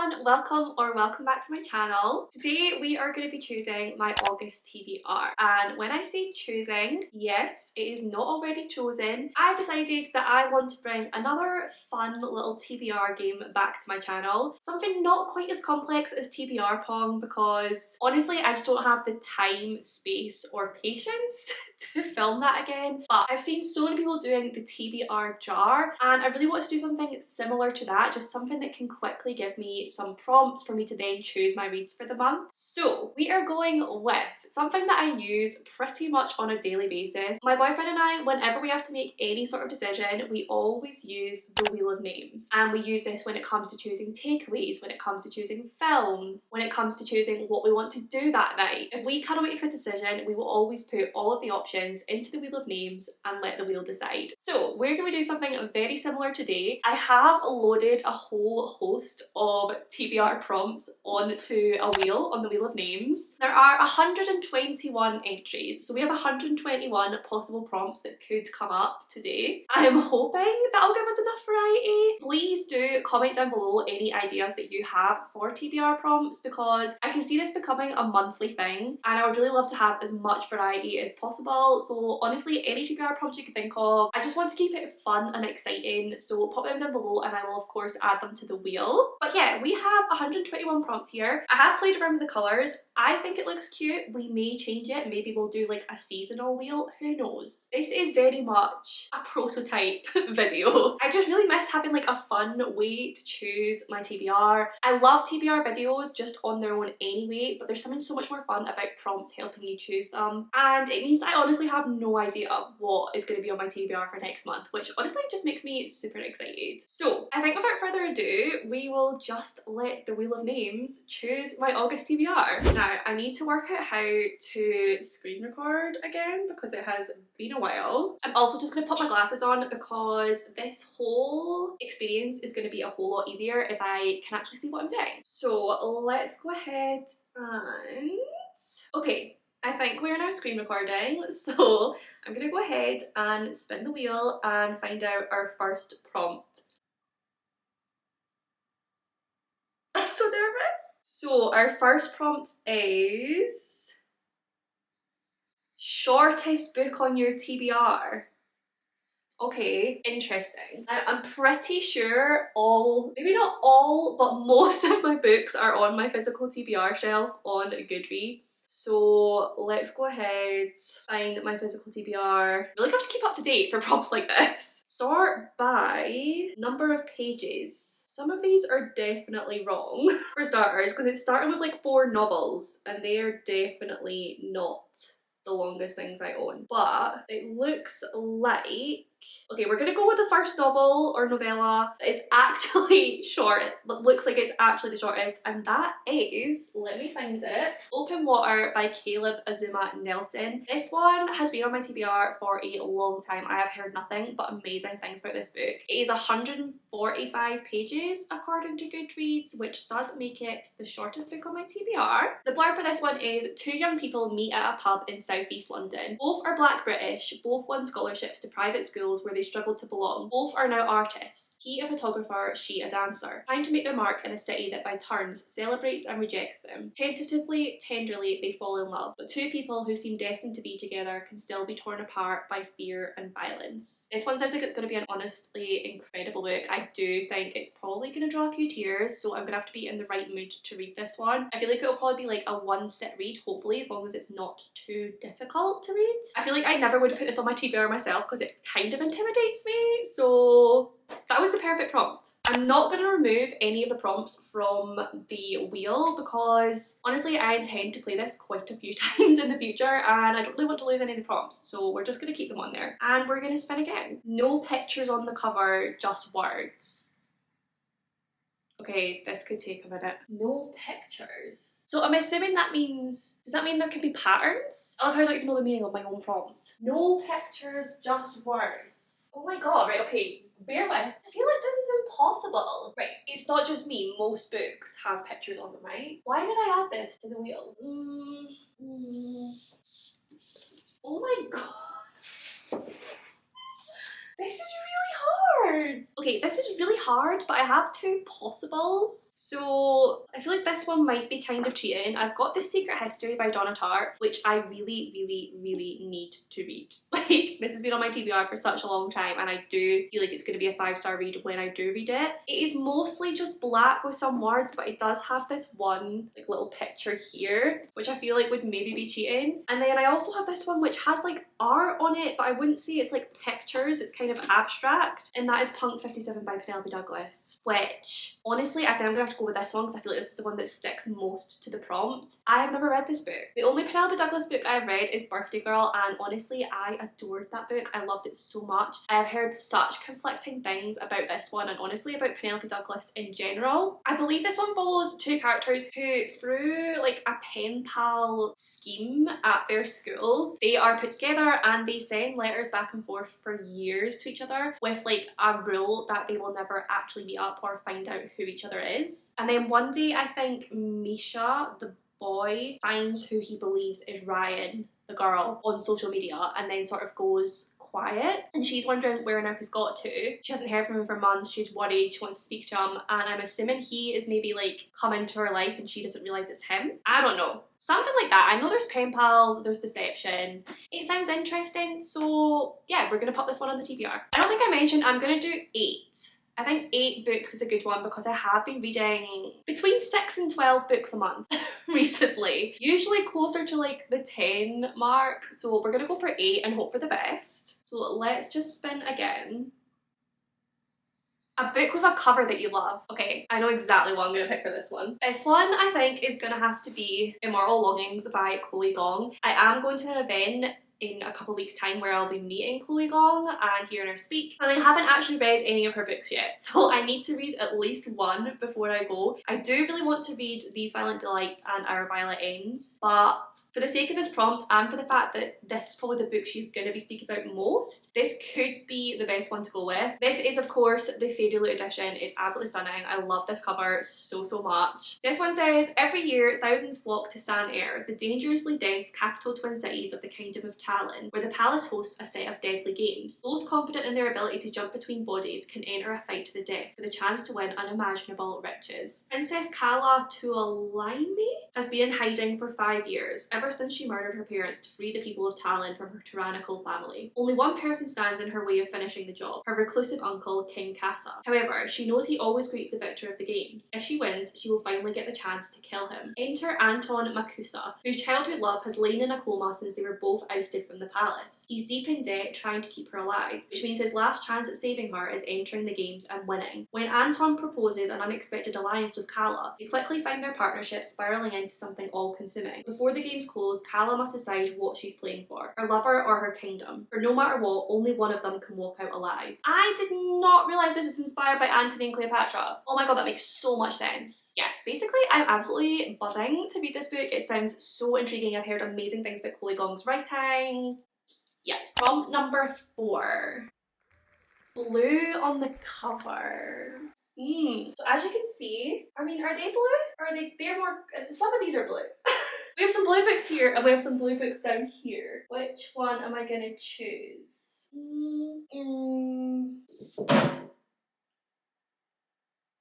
everyone, welcome back to my channel. Today we are going to be choosing my August TBR, and when I say choosing, yes, it is not already chosen. I've decided that I want to bring another fun little TBR game back to my channel. Something not quite as complex as TBR Pong, because honestly I just don't have the time, space or patience to film that again. But I've seen so many people doing the TBR jar, and I really want to do something similar to that, just something that can quickly give me some prompts for me to then choose my reads for the month. So we are going with something that I use pretty much on a daily basis. My boyfriend and I, whenever we have to make any sort of decision, we always use the Wheel of Names. And we use this when it comes to choosing takeaways, when it comes to choosing films, when it comes to choosing what we want to do that night. If we cannot make a decision, we will always put all of the options into the Wheel of Names and let the wheel decide. So we're going to do something very similar today. I have loaded a whole host of TBR prompts onto a wheel on the Wheel of Names. There are 121 entries, so we have 121 possible prompts that could come up today. I'm hoping that'll give us enough variety. Please do comment down below any ideas that you have for TBR prompts, because I can see this becoming a monthly thing and I would really love to have as much variety as possible. So honestly, any TBR prompts you can think of, I just want to keep it fun and exciting, so pop them down below and I will of course add them to the wheel. But yeah, we have 121 prompts here. I have played around with the colours. I think it looks cute. We may change it. Maybe we'll do like a seasonal wheel. Who knows? This is very much a prototype video. I just really miss having like a fun way to choose my TBR. I love TBR videos just on their own anyway, but there's something so much more fun about prompts helping you choose them. And it means I honestly have no idea what is going to be on my TBR for next month, which honestly just makes me super excited. So I think without further ado, we will just let the Wheel of Names choose my August TBR. Now I need to work out how to screen record again because it has been a while. I'm also just going to put my glasses on because this whole experience is going to be a whole lot easier if I can actually see what I'm doing. So let's go ahead and... okay, I think we're now screen recording, so I'm going to go ahead and spin the wheel and find out our first prompt. I'm so nervous. So our first prompt is shortest book on your TBR. Okay, interesting. I'm pretty sure maybe not all, but most of my books are on my physical TBR shelf on Goodreads. So let's go ahead, find my physical TBR. I really have to keep up to date for prompts like this. Sort by number of pages. Some of these are definitely wrong for starters, because it's starting with like 4 novels and they are definitely not the longest things I own. But it looks like... okay, we're gonna go with the first novel or novella that is actually short. It looks like it's actually the shortest, and that is, let me find it, Open Water by Caleb Azuma Nelson. This one has been on my TBR for a long time. I have heard nothing but amazing things about this book. It is 145 pages according to Goodreads, which does make it the shortest book on my TBR. The blurb for this one is: 2 young people meet at a pub in southeast London. Both are Black British, both won scholarships to private schools where they struggled to belong. Both are now artists. He a photographer, she a dancer, trying to make their mark in a city that by turns celebrates and rejects them. Tentatively, tenderly, they fall in love, but 2 people who seem destined to be together can still be torn apart by fear and violence. This one sounds like it's going to be an honestly incredible book. I do think it's probably going to draw a few tears, so I'm going to have to be in the right mood to read this one. I feel like it'll probably be like a one-sit read, hopefully, as long as it's not too difficult to read. I feel like I never would have put this on my TBR myself because it kind of intimidates me, so that was the perfect prompt. I'm not going to remove any of the prompts from the wheel because honestly I intend to play this quite a few times in the future and I don't really want to lose any of the prompts, so we're just going to keep them on there. And we're going to spin again. No pictures on the cover, just words. Okay, this could take a minute. No pictures. So I'm assuming that means, does that mean there can be patterns? I love how I don't even know the meaning of my own prompt. No pictures, just words. Oh my god, right, okay, bear with. I feel like this is impossible. Right, it's not just me, most books have pictures on them, right? Why did I add this to the wheel? Oh my god. This is really hard. Okay, this is really hard, but I have two possibles. So I feel like this one might be kind of cheating. I've got The Secret History by Donna Tartt, which I really, really, really need to read. Like, this has been on my TBR for such a long time, and I do feel like it's going to be a 5-star read when I do read it. It is mostly just black with some words, but it does have this one like little picture here, which I feel like would maybe be cheating. And then I also have this one which has like art on it, but I wouldn't say it's like pictures, it's kind of abstract, and that is Punk 57 by Penelope Douglas, which honestly I think I'm gonna have to go with this one because I feel like this is the one that sticks most to the prompt. I have never read this book. The only Penelope Douglas book I've read is Birthday Girl, and honestly I adored that book. I loved it so much. I have heard such conflicting things about this one, and honestly about Penelope Douglas in general. I believe this one follows two characters who, through like a pen pal scheme at their schools, they are put together and they send letters back and forth for years to each other with like a rule that they will never actually meet up or find out who each other is. And then one day I think Misha, the boy, finds who he believes is Ryan, the girl, on social media, and then sort of goes quiet, and she's wondering where on earth he's got to. She hasn't heard from him for months, she's worried, she wants to speak to him, and I'm assuming he is maybe like come into her life and she doesn't realise it's him. I don't know. Something like that. I know there's pen pals, there's deception. It sounds interesting, so yeah, we're gonna pop this one on the TBR. I don't think I mentioned I'm gonna do 8. I think 8 books is a good one because I have been reading between 6 and 12 books a month recently. Usually closer to like the 10 mark. So we're gonna go for 8 and hope for the best. So let's just spin again. A book with a cover that you love. Okay, I know exactly what I'm going to pick for this one. This one I think is going to have to be Immoral Longings by Chloe Gong. I am going to an event in a couple weeks time where I'll be meeting Chloe Gong and hearing her speak, and I haven't actually read any of her books yet, so I need to read at least one before I go. I do really want to read These Violent Delights and Our Violet Ends, but for the sake of this prompt and for the fact that this is probably the book she's going to be speaking about most, this could be the best one to go with. This is of course the Fairy Loot edition. It's absolutely stunning. I love this cover so much. This one says, every year thousands flock to San Air, the dangerously dense capital twin cities of the Kingdom of Talon, where the palace hosts a set of deadly games. Those confident in their ability to jump between bodies can enter a fight to the death for the chance to win unimaginable riches. Princess Kala Tuolaimi has been in hiding for 5 years, ever since she murdered her parents to free the people of Talon from her tyrannical family. Only one person stands in her way of finishing the job, her reclusive uncle, King Kassa. However, she knows he always greets the victor of the games. If she wins, she will finally get the chance to kill him. Enter Anton Makusa, whose childhood love has lain in a coma since they were both ousted from the palace. He's deep in debt trying to keep her alive, which means his last chance at saving her is entering the games and winning. When Anton proposes an unexpected alliance with Kala, they quickly find their partnership spiralling into something all-consuming. Before the games close, Kala must decide what she's playing for, her lover or her kingdom. For no matter what, only one of them can walk out alive. I did not realise this was inspired by Antony and Cleopatra. Oh my god, that makes so much sense. Yeah, basically I'm absolutely buzzing to read this book. It sounds so intriguing. I've heard amazing things about Chloe Gong's writing. Yeah. Prompt number 4. Blue on the cover. So as you can see, I mean, are they blue? Or are they're more, some of these are blue. We have some blue books here and we have some blue books down here. Which one am I gonna choose?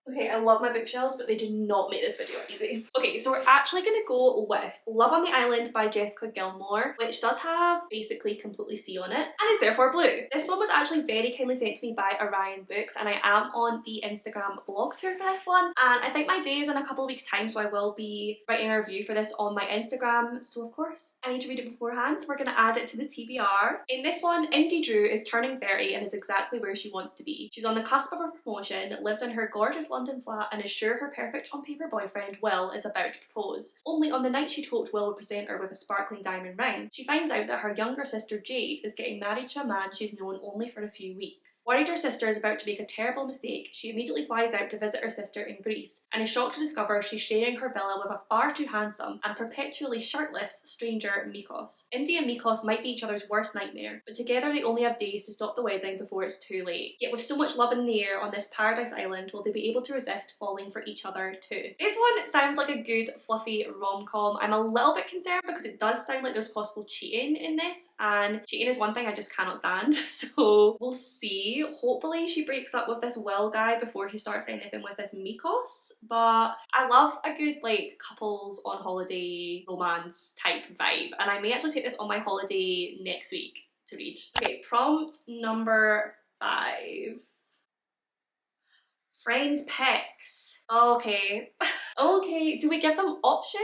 Okay, I love my bookshelves, but they do not make this video easy. Okay, so we're actually gonna go with Love on the Island by Jessica Gilmore, which does have basically completely sea on it, and is therefore blue. This one was actually very kindly sent to me by Orion Books, and I am on the Instagram blog tour for this one, and I think my day is in a couple of weeks time, so I will be writing a review for this on my Instagram, so of course I need to read it beforehand. We're gonna add it to the TBR. In this one, Indie Drew is turning 30 and is exactly where she wants to be. She's on the cusp of her promotion, lives in her gorgeous London flat, and is sure her perfect on paper boyfriend Will is about to propose. Only on the night she hoped Will would present her with a sparkling diamond ring, she finds out that her younger sister Jade is getting married to a man she's known only for a few weeks. Worried her sister is about to make a terrible mistake, she immediately flies out to visit her sister in Greece, and is shocked to discover she's sharing her villa with a far too handsome and perpetually shirtless stranger Mikos. Indy and Mikos might be each other's worst nightmare, but together they only have days to stop the wedding before it's too late. Yet with so much love in the air on this paradise island, will they be able to resist falling for each other too. This one sounds like a good fluffy rom-com. I'm a little bit concerned because it does sound like there's possible cheating in this, and cheating is one thing I just cannot stand, so we'll see. Hopefully she breaks up with this Will guy before she starts anything with this Mikos, but I love a good like couples on holiday romance type vibe, and I may actually take this on my holiday next week to read. Okay, prompt number 5. Friend pics. Okay. Okay, do we give them options?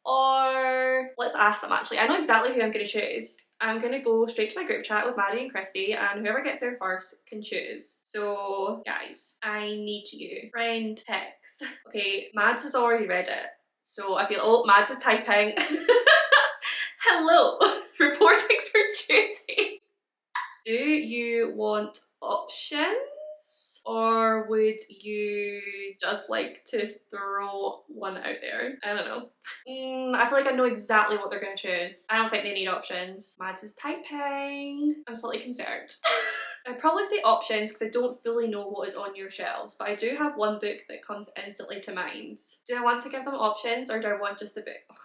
Or let's ask them actually. I know exactly who I'm going to choose. I'm going to go straight to my group chat with Maddie and Christy, and whoever gets there first can choose. So guys, I need you. Friend pics. Okay, Mads has already read it. So I feel, oh, Mads is typing. Hello, reporting for duty. Do you want options? Or would you just like to throw one out there? I don't know. I feel like I know exactly what they're going to choose. I don't think they need options. Mads is typing. I'm slightly concerned. I'd probably say options because I don't fully know what is on your shelves, but I do have one book that comes instantly to mind. Do I want to give them options or do I want just the book?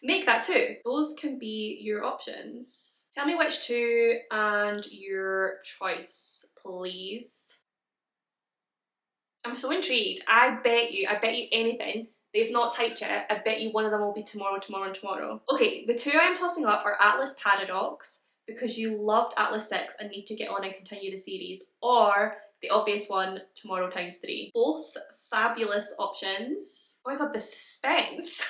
Make that 2. Those can be your options. Tell me which 2 and your choice, please. I'm so intrigued. I bet you anything. They've not typed yet. I bet you one of them will be tomorrow, tomorrow, and tomorrow. Okay, the 2 I'm tossing up are Atlas Paradox, because you loved Atlas 6 and need to get on and continue the series, or the obvious one, Tomorrow × 3. Both fabulous options. Oh my god, the suspense.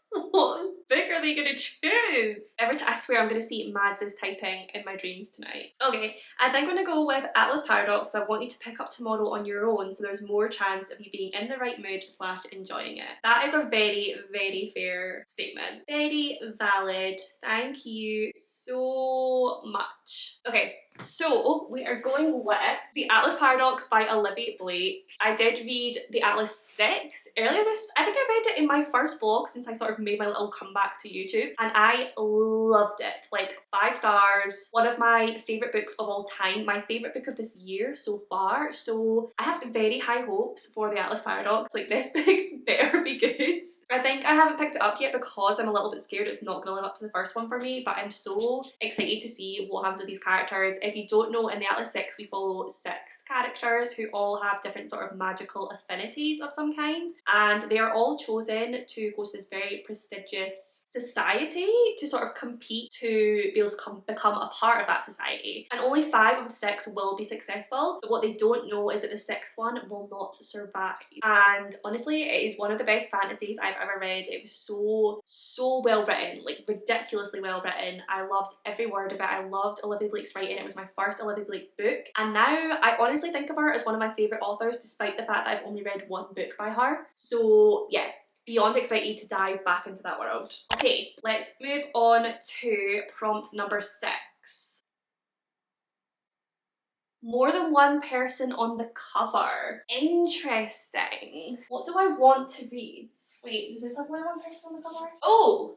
What book are they gonna choose? Every time I swear I'm gonna see Mads' typing in my dreams tonight. Okay, I think I'm gonna go with Atlas Paradox. So I want you to pick up tomorrow on your own, so there's more chance of you being in the right mood / enjoying it. That is a very, very fair statement. Very valid. Thank you so much. Okay, so we are going with The Atlas Paradox by Olivia Blake. I did read The Atlas 6 earlier this, I think I read it in my first vlog since I sort of made my little comeback to YouTube, and I loved it. Like 5 stars, one of my favourite books of all time, my favourite book of this year so far, so I have very high hopes for The Atlas Paradox. Like this book better be good. I think I haven't picked it up yet because I'm a little bit scared it's not going to live up to the first one for me, but I'm so excited to see what happens with these characters. If you don't know, in the Atlas 6 we follow 6 characters who all have different sort of magical affinities of some kind, and they are all chosen to go to this very prestigious society to sort of compete to be able to become a part of that society, and only 5 of the 6 will be successful, but what they don't know is that the 6th one will not survive. And honestly, it is one of the best fantasies I've ever read. It was so well written, like ridiculously well written. I loved every word of it. I loved Olivia Blake's writing. It was my first Olivia Blake book, and now I honestly think of her as one of my favourite authors despite the fact that I've only read 1 book by her. So yeah, beyond excited to dive back into that world. Okay, let's move on to prompt number 6. More than one person on the cover. Interesting. What do I want to read? Wait, does this have more than one person on the cover? Oh,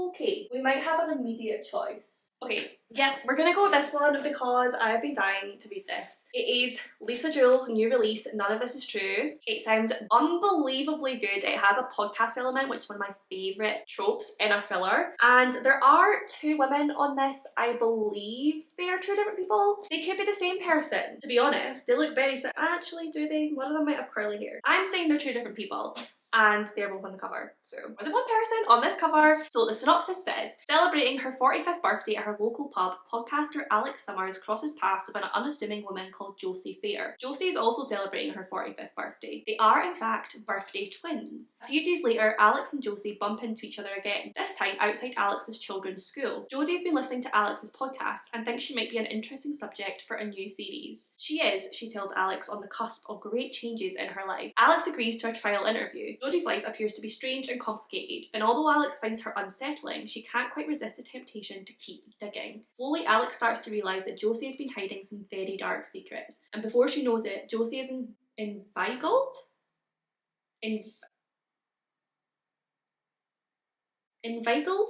okay. We might have an immediate choice. Okay, yeah, we're gonna go with this one because I've been dying to read this. It is Lisa Jewell's new release, None of This Is True. It sounds unbelievably good. It has a podcast element, which is one of my favourite tropes in a thriller. And there are 2 women on this. I believe they are 2 different people. They could be the same person, to be honest. They look very actually, do they? One of them might have curly hair. I'm saying they're 2 different people, and they're both on the cover. So more than one person on this cover. So the synopsis says, celebrating her 45th birthday at her local pub, podcaster Alex Summers crosses paths with an unassuming woman called Josie Fair. Josie is also celebrating her 45th birthday. They are in fact birthday twins. A few days later, Alex and Josie bump into each other again, this time outside Alex's children's school. Jodie's been listening to Alex's podcast and thinks she might be an interesting subject for a new series. She is, she tells Alex, on the cusp of great changes in her life. Alex agrees to a trial interview. Jodie's life appears to be strange and complicated, and although Alex finds her unsettling, she can't quite resist the temptation to keep digging. Slowly, Alex starts to realise that Josie has been hiding some very dark secrets, and before she knows it, Josie is inveigled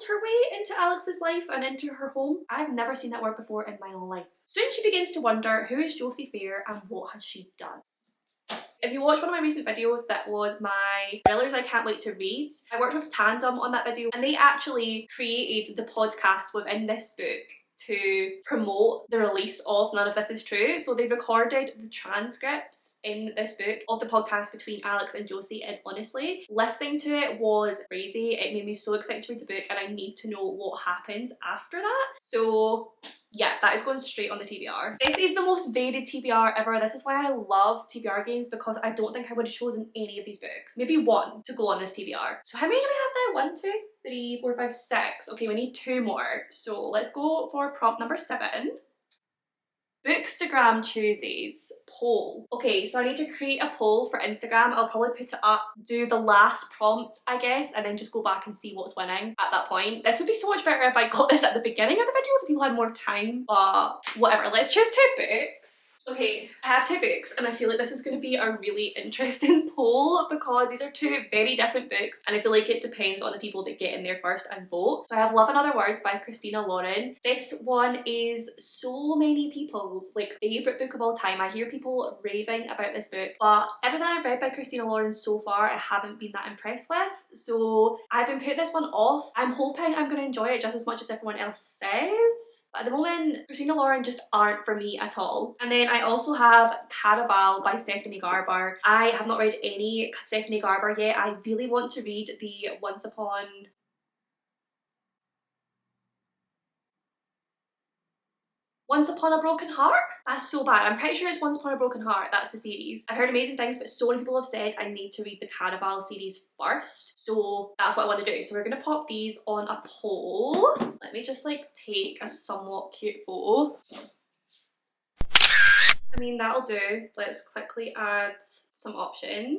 her way into Alex's life and into her home. I've never seen that word before in my life. Soon she begins to wonder, who is Josie Fair and what has she done? If you watch one of my recent videos that was my thrillers I can't wait to read, I worked with Tandem on that video and they actually created the podcast within this book to promote the release of None of This Is True. So they recorded the transcripts in this book of the podcast between Alex and Josie, and honestly, listening to it was crazy. It made me so excited to read the book and I need to know what happens after that. So yeah, that is going straight on the TBR. This is the most varied TBR ever. This is why I love TBR games, because I don't think I would have chosen any of these books. Maybe one to go on this TBR. So how many do we have now? 1, 2, 3, 4, 5, 6. Okay, we need 2 more. So let's go for prompt number 7. Bookstagram chooses poll. Okay, so I need to create a poll for Instagram. I'll probably put it up, do the last prompt, I guess, and then just go back and see what's winning at that point. This would be so much better if I got this at the beginning of the video so people had more time, but whatever. Let's choose 2 books. Okay, I have 2 books and I feel like this is going to be a really interesting poll because these are 2 very different books and I feel like it depends on the people that get in there first and vote. So I have Love and Other Words by Christina Lauren. This one is so many people's like favourite book of all time. I hear people raving about this book, but everything I've read by Christina Lauren so far I haven't been that impressed with. So I've been putting this one off. I'm hoping I'm going to enjoy it just as much as everyone else says. But at the moment, Christina Lauren just aren't for me at all. And then I also have Caraval by Stephanie Garber. I have not read any Stephanie Garber yet. I really want to read the Once Upon a Broken Heart? That's so bad. I'm pretty sure it's Once Upon a Broken Heart. That's the series. I've heard amazing things, but so many people have said I need to read the Caraval series first. So that's what I want to do. So we're going to pop these on a poll. Let me just like take a somewhat cute photo. I mean, that'll do. Let's quickly add some options.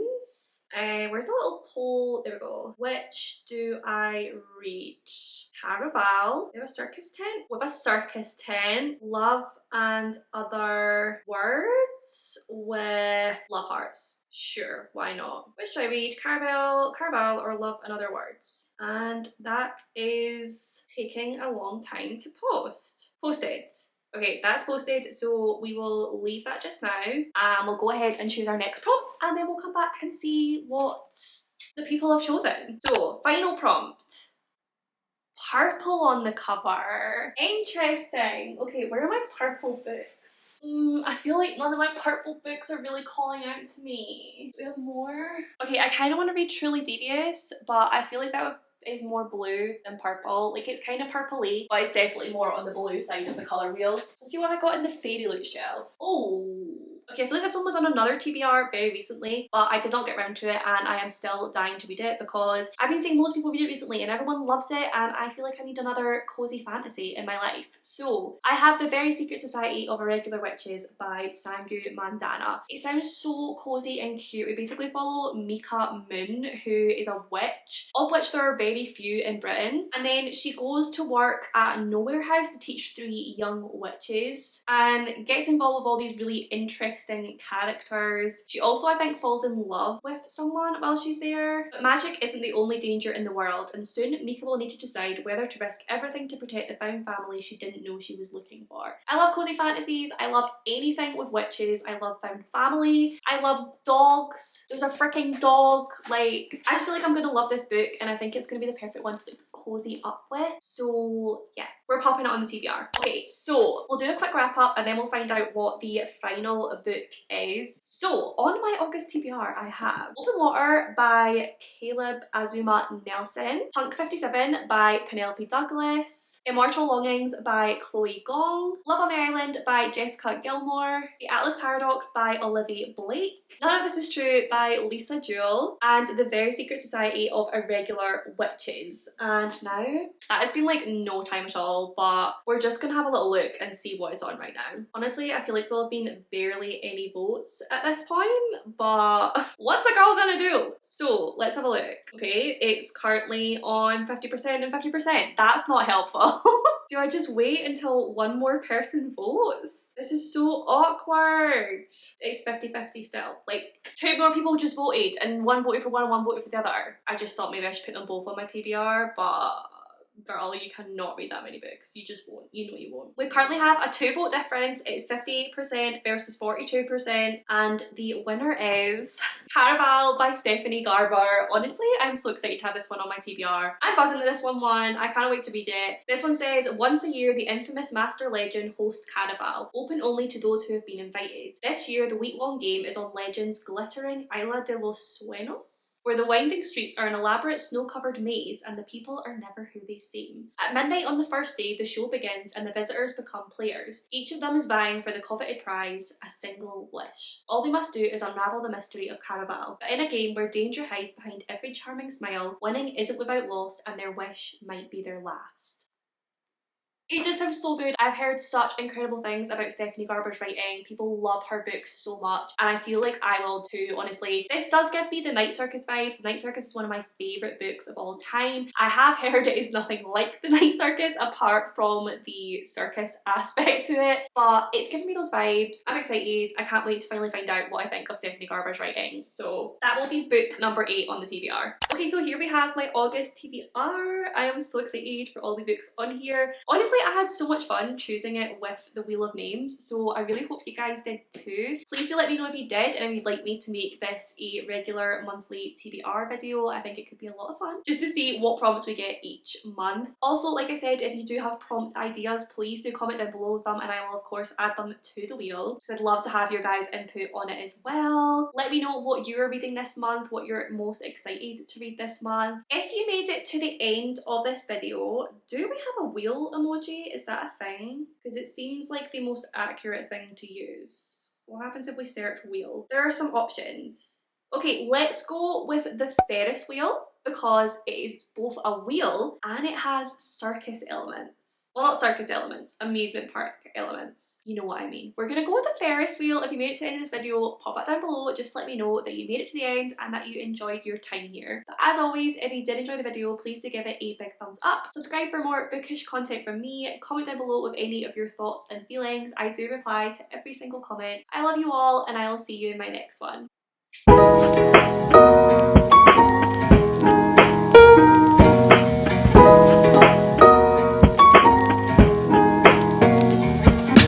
Where's the little poll? There we go. Which do I read? Caraval. We have a circus tent. We have a circus tent. Love and Other Words with Love Hearts. Sure, why not? Which do I read? Caraval or Love and Other Words? And that is taking a long time to post. Posted. Okay, that's posted, so we will leave that just now and we'll go ahead and choose our next prompt and then we'll come back and see what the people have chosen. So, final prompt. Purple on the cover. Interesting. Okay, where are my purple books? I feel like none of my purple books are really calling out to me. Do we have more? Okay, I kind of want to read Truly Devious, but I feel like that is more blue than purple. Like it's kind of purpley, but it's definitely more on the blue side of the colour wheel. Let's see what I got in the Fairy Loot shelf. Oh, okay, I feel like this one was on another TBR very recently, but I did not get around to it and I am still dying to read it because I've been seeing loads of people read it recently and everyone loves it and I feel like I need another cozy fantasy in my life. So I have The Very Secret Society of Irregular Witches by Sangu Mandana. It sounds so cozy and cute. We basically follow Mika Moon, who is a witch, of which there are very few in Britain, and then she goes to work at Nowhere House to teach 3 young witches and gets involved with all these really interesting characters. She also, I think, falls in love with someone while she's there. But magic isn't the only danger in the world, and soon Mika will need to decide whether to risk everything to protect the found family she didn't know she was looking for. I love cozy fantasies, I love anything with witches, I love found family, I love dogs. There's a freaking dog. Like, I just feel like I'm gonna love this book and I think it's gonna be the perfect one to like cozy up with. So yeah, we're popping it on the TBR. Okay, so we'll do a quick wrap up and then we'll find out what the final book is. So on my August TBR I have Open Water by Caleb Azuma Nelson, Punk 57 by Penelope Douglas, Immortal Longings by Chloe Gong, Love on the Island by Jessica Gilmore, The Atlas Paradox by Olivia Blake, None of This Is True by Lisa Jewell, and The Very Secret Society of Irregular Witches. And now that has been like no time at all, but we're just gonna have a little look and see what is on right now. Honestly, I feel like there'll have been barely any votes at this point, but what's a girl gonna do? So let's have a look. Okay, it's currently on 50% and 50%. That's not helpful. Do I just wait until one more person votes? This is so awkward. It's 50-50 still. Like 2 more people just voted and one voted for one and one voted for the other. I just thought maybe I should put them both on my TBR, but girl, you cannot read that many books. You just won't. You know you won't. We currently have a 2 vote difference. It's 58% versus 42%, and the winner is Caraval by Stephanie Garber. Honestly, I'm so excited to have this one on my TBR. I'm buzzing that this one won. I can't wait to read it. This one says, once a year, the infamous Master Legend hosts Caraval, open only to those who have been invited. This year, the week-long game is on Legend's glittering Isla de los Sueños, where the winding streets are an elaborate snow-covered maze and the people are never who they seem. At midnight on the first day, the show begins and the visitors become players. Each of them is vying for the coveted prize, a single wish. All they must do is unravel the mystery of Caraval, but in a game where danger hides behind every charming smile, winning isn't without loss and their wish might be their last. It just sounds so good. I've heard such incredible things about Stephanie Garber's writing. People love her books so much, and I feel like I will too, honestly. This does give me the Night Circus vibes. The Night Circus is one of my favourite books of all time. I have heard it is nothing like the Night Circus apart from the circus aspect to it, but it's giving me those vibes. I'm excited. I can't wait to finally find out what I think of Stephanie Garber's writing. So that will be book number 8 on the TBR. Okay, so here we have my August TBR. I am so excited for all the books on here. Honestly, I had so much fun choosing it with the Wheel of Names, so I really hope you guys did too. Please do let me know if you did and if you'd like me to make this a regular monthly TBR video. I think it could be a lot of fun just to see what prompts we get each month. Also, like I said, if you do have prompt ideas, please do comment down below with them and I will of course add them to the wheel because I'd love to have your guys' input on it as well. Let me know what you're reading this month, what you're most excited to read this month. If you made it to the end of this video, do we have a wheel emoji? Is that a thing? Because it seems like the most accurate thing to use. What happens if we search wheel? There are some options. Okay, let's go with the Ferris wheel because it is both a wheel and it has circus elements. Well, not circus elements, amusement park elements. You know what I mean. We're gonna go with the Ferris wheel. If you made it to the end of this video, pop that down below. Just let me know that you made it to the end and that you enjoyed your time here. But as always, if you did enjoy the video, please do give it a big thumbs up. Subscribe for more bookish content from me. Comment down below with any of your thoughts and feelings. I do reply to every single comment. I love you all and I will see you in my next one.